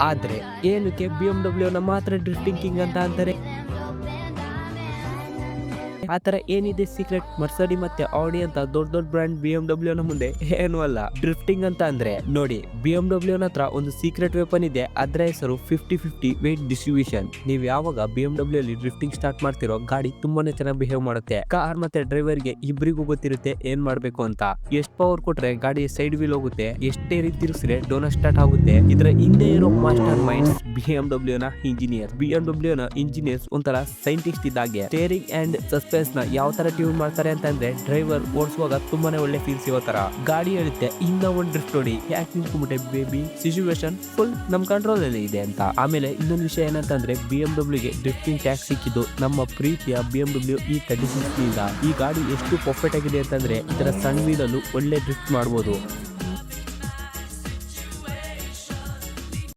ಆದ್ರೆ ಏನಕ್ಕೆ BMW ನ ಮಾತ್ರ ಡ್ರಿಫ್ಟಿಂಗ್ ಕಿಂಗ್ ಅಂತ ಅಂತಾರೆ? ಆತರ ಏನಿದೆ ಸೀಕ್ರೆಟ್? ಮರ್ಸಡಿ ಮತ್ತೆ ಆಡಿ ಅಂತ ದೊಡ್ಡ ದೊಡ್ಡ ಬ್ರ್ಯಾಂಡ್ BMW ನ ಮುಂದೆ ಏನು ಅಲ್ಲ. ಡ್ರಿಫ್ಟಿಂಗ್ ಅಂತ ಅಂದ್ರೆ ನೋಡಿ, BMW ನ ಹತ್ರ ಒಂದು ಸೀಕ್ರೆಟ್ ವೆಪನ್ ಇದೆ, ಅದ್ರ ಹೆಸರು 50-50 ವೇಟ್ ಡಿಸ್ಟ್ರಿಬ್ಯೂಷನ್. ನೀವು ಯಾವಾಗ BMW ಅಲ್ಲಿ ಡ್ರಿಫ್ಟಿಂಗ್ ಸ್ಟಾರ್ಟ್ ಮಾಡ್ತಿರೋ, ಗಾಡಿ ತುಂಬಾನೇ ಚೆನ್ನಾಗಿ ಬಿಹೇವ್ ಮಾಡುತ್ತೆ. ಕಾರ್ ಮತ್ತೆ ಡ್ರೈವರ್ ಗೆ ಇಬ್ಬರಿಗೂ ಗೊತ್ತಿರುತ್ತೆ ಏನ್ ಮಾಡ್ಬೇಕು ಅಂತ. ಎಷ್ಟು ಪವರ್ ಕೊಟ್ರೆ ಗಾಡಿ ಸೈಡ್ ವೀಲ್ ಹೋಗುತ್ತೆ, ಎಷ್ಟೇ ರೀತಿ ತಿರುಗಿಸಿದ್ರೆ ಡೋನಟ್ ಸ್ಟಾರ್ಟ್ ಆಗುತ್ತೆ. ಇದರ ಹಿಂದೆ ಇರೋ ಮಾಸ್ಟರ್ ಮೈಂಡ್ಸ್ BMW ನ ಇಂಜಿನಿಯರ್. BMW ನ ಇಂಜಿನಿಯರ್ಸ್ ಒಂಥರ ಸೈಂಟಿಸ್ಟ್ ಇದ್ದಾಗೆ. ಸ್ಟೇರಿಂಗ್ ಅಂಡ್ ಸಸ್ಪೆನ್ಸ್ ನ ಯಾವ ತರ ಟ್ಯೂನ್ ಮಾಡ್ತಾರೆ ಅಂತಂದ್ರೆ, ಡ್ರೈವರ್ ಓಡಿಸುವಾಗ ತುಂಬಾನೇ ಒಳ್ಳೆ ಫೀಲ್ ಸಿಗೋ ತರ. ಗಾಡಿ ಹೇಳುತ್ತೆ ಇನ್ನ ಒಂದು ಡ್ರಿಫ್ಟ್ ನೋಡಿ, ಯಾಕೆ ನಿಂತ್ಕೊಂಡ್ಬಿಟ್ಟೆ ಬೇಬಿ, ಸಿಚುವೇಶನ್ ಫುಲ್ ನಮ್ ಕಂಟ್ರೋಲ್ ಅಲ್ಲಿ ಇದೆ ಅಂತ. ಆಮೇಲೆ ಇನ್ನೊಂದು ವಿಷಯ ಏನಂತಂದ್ರೆ, BMW ಗೆ ಡ್ರಿಫ್ಟಿಂಗ್ ಟ್ಯಾಗ್ ಸಿಕ್ಕಿದ್ದು ನಮ್ಮ ಪ್ರೀತಿಯ BMW E36 ನಿಂದ. ಈ ಗಾಡಿ ಎಷ್ಟು ಪರ್ಫೆಕ್ಟ್ ಆಗಿದೆ ಅಂತಂದ್ರೆ, ಇದರ ಸಣ್ಣ ವೀಲ್ ಅಲ್ಲೂ ಒಳ್ಳೆ ಡ್ರಿಫ್ಟ್ ಮಾಡಬಹುದು.